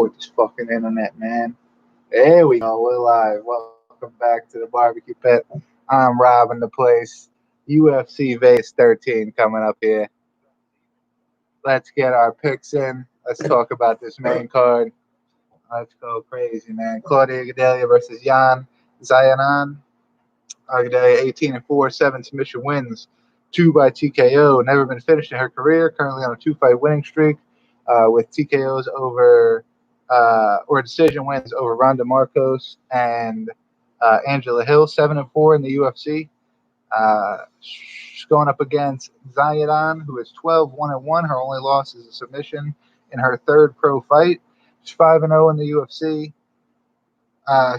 with this fucking internet, man. There we go. We're live. Welcome back to the barbecue pit. I'm robbing the place. UFC Vegas 13 coming up here. Let's get our picks in. Let's talk about this main card. Let's go crazy, man. Claudia Gadelha versus Jan Zayanan. Gadelha 18-4, 7 submission wins, 2 by TKO. Never been finished in her career. Currently on a 2-fight winning streak with TKOs over or decision wins over Ronda Marcos and Angela Hill. 7-4 in the UFC. She's going up against Zayadan, who is 12-1-1. Her only loss is a submission in her third pro fight. She's 5-0 in the UFC.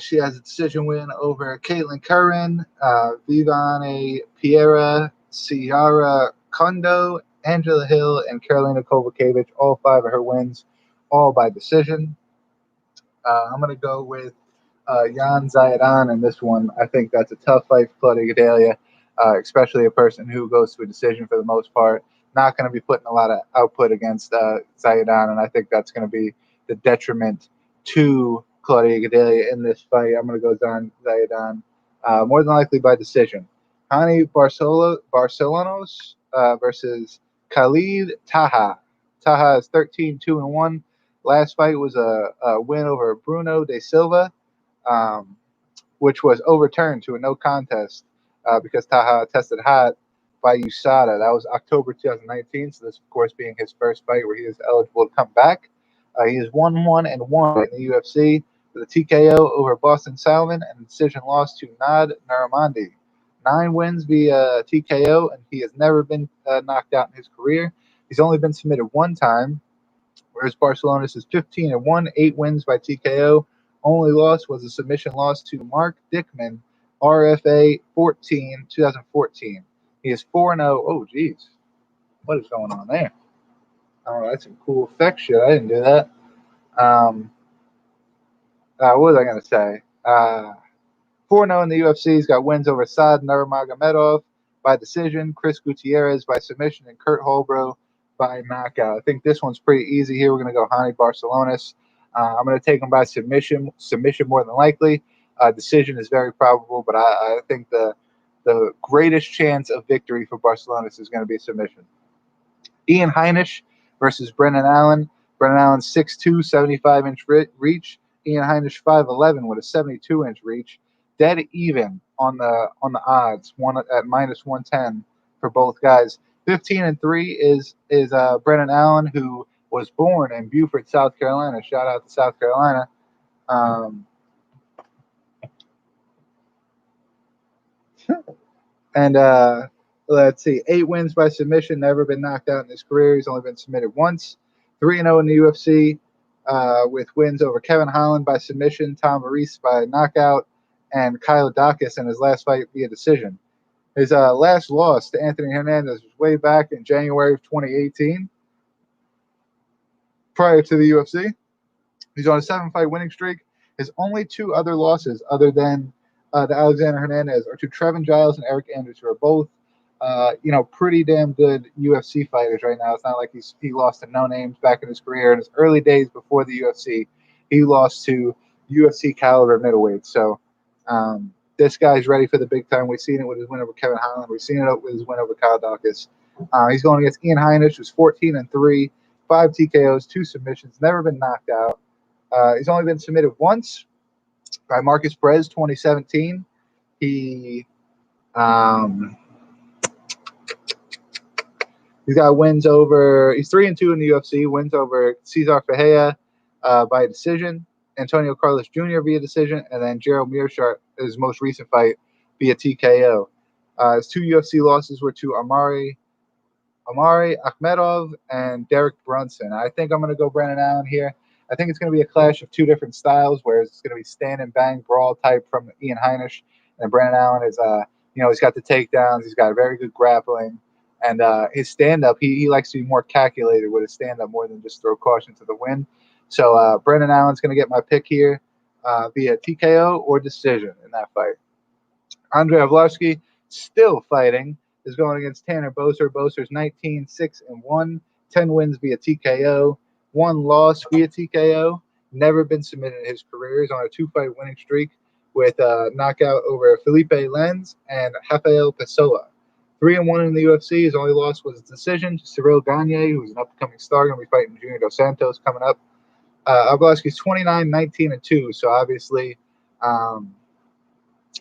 She has a decision win over Caitlin Curran, Vivane Piera, Ciara Kondo, Angela Hill, and Karolina Kowalkiewicz. All 5 of her wins, all by decision. I'm going to go with Jan Zayadan in this one. I think that's a tough fight for Claudia Gadelha, especially a person who goes to a decision for the most part. Not going to be putting a lot of output against Zayadan, and I think that's going to be the detriment to Claudia Gadelha in this fight. I'm going to go down Zayadan, more than likely by decision. Hani Barcelonos versus Khalid Taha. Taha is 13-2-1. Last fight was a win over Bruno de Silva, which was overturned to a no contest because Taha tested hot by USADA. That was October 2019, so this, of course, being his first fight where he is eligible to come back. He is 1-1-1 in the UFC with a TKO over Boston Salmon and a decision loss to Nad Naramandi. 9 wins via TKO, and he has never been knocked out in his career. He's only been submitted 1 time, whereas Barcelonas is 15-1, 8 wins by TKO. Only loss was a submission loss to Mark Dickman, RFA 2014. He is 4-0. Oh, geez. What is going on there? Oh, that's some cool effect shit. I didn't do that. What was I going to say? 4-0 in the UFC. He's got wins over Saad Nurmagomedov by decision, Chris Gutierrez by submission, and Kurt Holbrow by knockout. I think this one's pretty easy here. We're going to go Hani Barcelonas. I'm going to take him by submission more than likely. Decision is very probable, but I think the greatest chance of victory for Barcelonas is going to be submission. Ian Heinisch versus Brendan Allen. Brendan Allen 6'2", 75-inch reach. Ian Heinisch 5'11" with a 72-inch reach. Dead even on the odds, one at -110 for both guys. 15-3 is Brendan Allen, who was born in Beaufort, South Carolina. Shout out to South Carolina. And let's see, 8 wins by submission, never been knocked out in his career. He's only been submitted once. 3-0 in the UFC with wins over Kevin Holland by submission, Tom Maurice by knockout, and Kyle Dacus in his last fight via decision. His last loss to Anthony Hernandez was way back in January of 2018, prior to the UFC. He's on a 7-fight winning streak. His only 2 other losses, other than the Alexander Hernandez, are to Trevin Giles and Eric Anders, who are both, pretty damn good UFC fighters right now. It's not like he lost to no names back in his career. In his early days before the UFC, he lost to UFC caliber middleweight. So this guy's ready for the big time. We've seen it with his win over Kevin Holland. We've seen it with his win over Kyle Dacus. He's going against Ian Heinisch, who's 14-3, 5 TKOs, 2 submissions, never been knocked out. He's only been submitted once by Marcus Perez, 2017. He's got wins over. He's 3-2 in the UFC. Wins over Cesar Ferreira by decision, Antonio Carlos Jr. via decision, and then Gerald Meerschaert, his most recent fight, via TKO. His 2 UFC losses were to Amari Akhmedov and Derek Brunson. I think I'm going to go Brendan Allen here. I think it's going to be a clash of 2 different styles, whereas it's going to be stand and bang brawl type from Ian Heinisch, and Brendan Allen is, he's got the takedowns, he's got very good grappling, and his stand-up, he likes to be more calculated with his stand-up more than just throw caution to the wind. So Brendan Allen's going to get my pick here via TKO or decision in that fight. Andrei Arlovski, still fighting, is going against Tanner Boser. Boser's 19-6-1, 10 wins via TKO. 1 loss via TKO. Never been submitted in his career. He's on a 2-fight winning streak with a knockout over Felipe Lenz and Rafael Pessoa. 3-1 in the UFC. His only loss was a decision to Cyril Gagne, who's an up-and-coming star, going to be fighting Junior Dos Santos coming up. Arlovski's 29-19-2, so obviously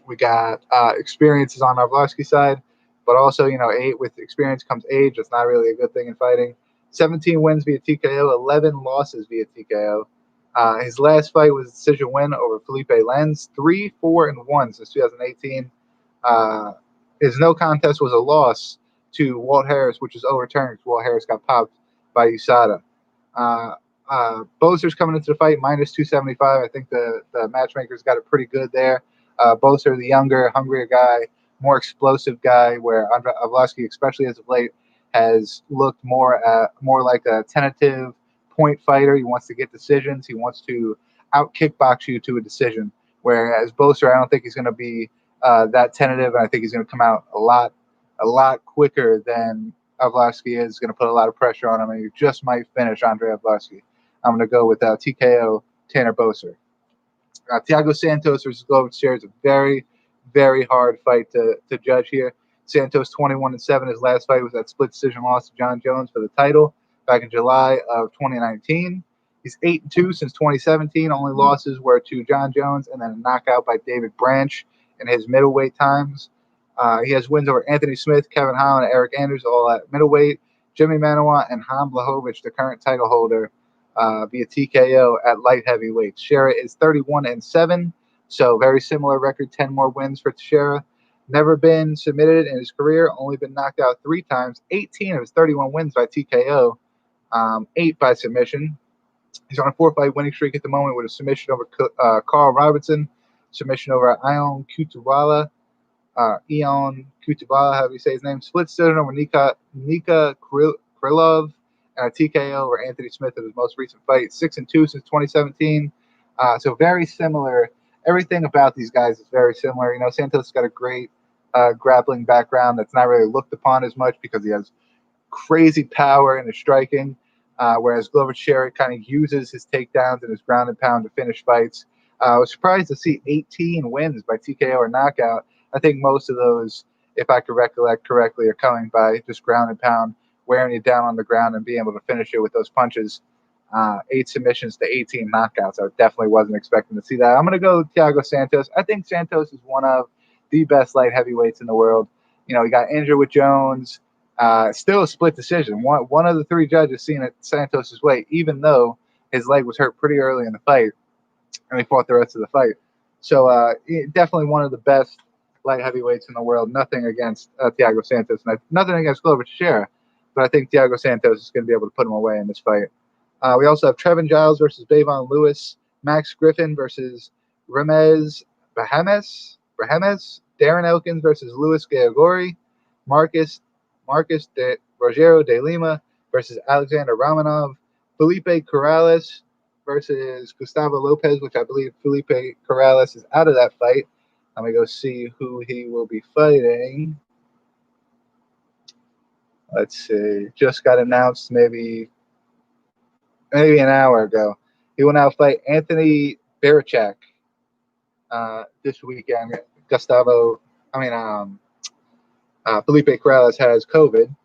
we got experiences on Arlovski's side, but also, with experience comes age. That's not really a good thing in fighting. 17 wins via TKO, 11 losses via TKO. His last fight was a decision win over Felipe Lenz, 3-4-1 since 2018. His no contest was a loss to Walt Harris, which was overturned because Walt Harris got popped by USADA. Boser's coming into the fight minus 275. I think the matchmakers got it pretty good there. Boser, the younger, hungrier guy, more explosive guy, where Arlovski, especially as of late, has looked more like a tentative point fighter. He wants to get decisions. He wants to out kickbox you to a decision. Whereas Boser, I don't think he's going to be that tentative, and I think he's going to come out a lot quicker than Arlovski is. Going to put a lot of pressure on him, and he just might finish Andre Arlovski. I'm going to go with TKO Tanner Boser. Thiago Santos versus Glover Teixeira is a very, very hard fight to judge here. Santos 21-7. His last fight was that split decision loss to John Jones for the title back in July of 2019. He's 8-2 since 2017. Only losses were to John Jones and then a knockout by David Branch in his middleweight times. He has wins over Anthony Smith, Kevin Holland, and Eric Anders, all at middleweight. Jimmy Manuwa and Han Blachowicz, the current title holder, via TKO at light heavyweight. Teixeira is 31-7, so very similar record, 10 more wins for Teixeira. Never been submitted in his career, only been knocked out 3 times, 18 of his 31 wins by TKO, 8 by submission. He's on a 4-fight winning streak at the moment with a submission over Carl Robertson, submission over Ion Cutelaba, however you say his name, split decision over Nika Krylov, and a TKO over Anthony Smith in his most recent fight. 6-2 since 2017. So very similar. Everything about these guys is very similar. Santos has got a great grappling background that's not really looked upon as much because he has crazy power in his striking, whereas Glover Teixeira kind of uses his takedowns and his ground and pound to finish fights. I was surprised to see 18 wins by TKO or knockout. I think most of those, if I could recollect correctly, are coming by just ground and pound, wearing you down on the ground and being able to finish it with those punches. 8 submissions to 18 knockouts. I definitely wasn't expecting to see that. I'm going to go Thiago Santos. I think Santos is one of the best light heavyweights in the world. He got injured with Jones. Still a split decision. One of the 3 judges seen it Santos' way, even though his leg was hurt pretty early in the fight, and he fought the rest of the fight. So definitely one of the best light heavyweights in the world. Nothing against Thiago Santos, and nothing against Glover Teixeira, but I think Thiago Santos is going to be able to put him away in this fight. We also have Trevin Giles versus Bavon Lewis, Max Griffin versus Remez Bahamas, Darren Elkins versus Luis Gagori, Marcos Rogero de Lima versus Alexander Romanov, Felipe Corrales versus Gustavo Lopez, which I believe Felipe Corrales is out of that fight. Let me go see who he will be fighting. Let's see. Just got announced maybe an hour ago. He will now fight Anthony Barichak this weekend. Felipe Corrales has COVID.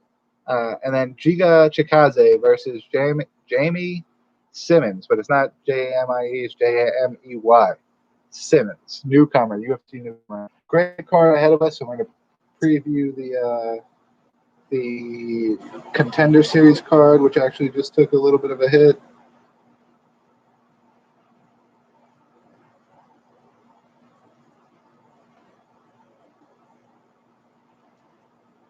And then Giga Chikaze versus Jamie Simmons, but it's not Jamie, it's Jamey. Simmons, newcomer, UFC newcomer. Great card ahead of us, so we're going to preview the Contender Series card, which actually just took a little bit of a hit.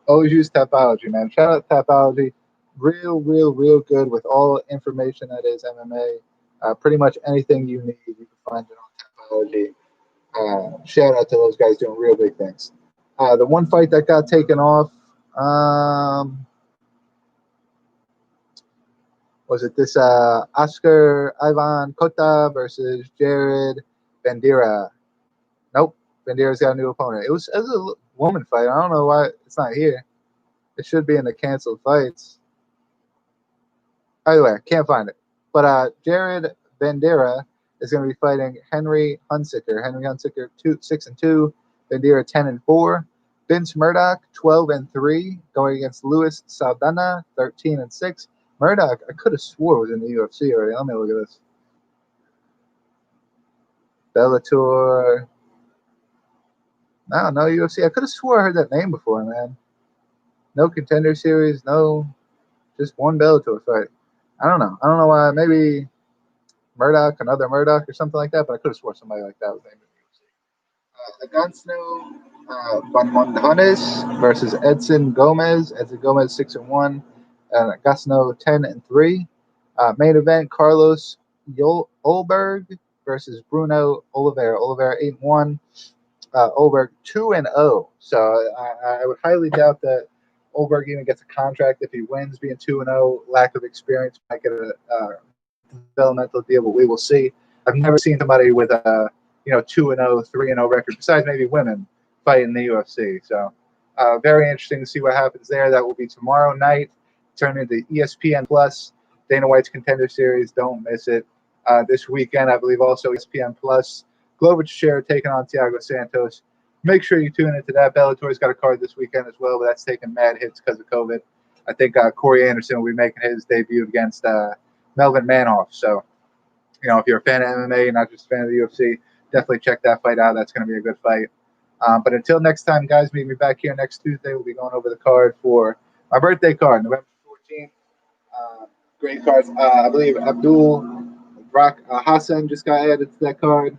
Always use Tapology, man. Shout out Tapology. Real good with all information that is MMA. Pretty much anything you need, you can find it on Tapology. Shout out to those guys doing real big things. The one fight that got taken off, was it this Oscar Ivan Cota versus Jared Bandera? Nope, Bandera's got a new opponent. It was a woman fight. I don't know why it's not here. It should be in the canceled fights. Either way, can't find it. But Jared Bandera is going to be fighting Henry Hunsicker. Henry Hunsicker 6-2. Bandera 10-4. Vince Murdoch 12-3, going against Luis Saldana 13-6. Murdoch, I could have swore was in the UFC already. Let me look at this. Bellator. No UFC. I could have swore I heard that name before, man. No Contender Series. No, just one Bellator fight. I don't know. I don't know why. Maybe Murdoch, another Murdoch, or something like that. But I could have swore somebody like that was named in the UFC. Agansno Banmondones versus Edson Gomez. Edson Gomez 6-1, and Agansno 10-3. Main event: Carlos Olberg versus Bruno Oliveira. Oliveira 8-1. Olberg 2-0. So I would highly doubt that Olberg even gets a contract if he wins. Being 2-0, lack of experience might get a developmental deal, but we will see. I've never seen somebody with a 2-0, 3-0 record, besides maybe women, fight in the UFC. So very interesting to see what happens there. That will be tomorrow night. Turn into ESPN Plus, Dana White's Contender Series. Don't miss it. This weekend, I believe, also ESPN Plus. Teixeira taking on Thiago Santos. Make sure you tune into that. Bellator's got a card this weekend as well, but that's taking mad hits because of COVID. I think Corey Anderson will be making his debut against Melvin Manhoff. So, if you're a fan of MMA, not just a fan of the UFC, definitely check that fight out. That's going to be a good fight. But until next time, guys, meet me back here next Tuesday. We'll be going over the card for my birthday card, November 14th. Great cards. I believe Abdul Rock Hassan just got added to that card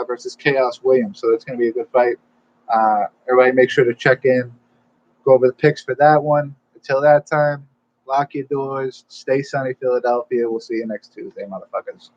versus Chaos Williams. So that's going to be a good fight. Everybody make sure to check in, go over the picks for that one. Until that time, lock your doors, stay sunny, Philadelphia. We'll see you next Tuesday, motherfuckers.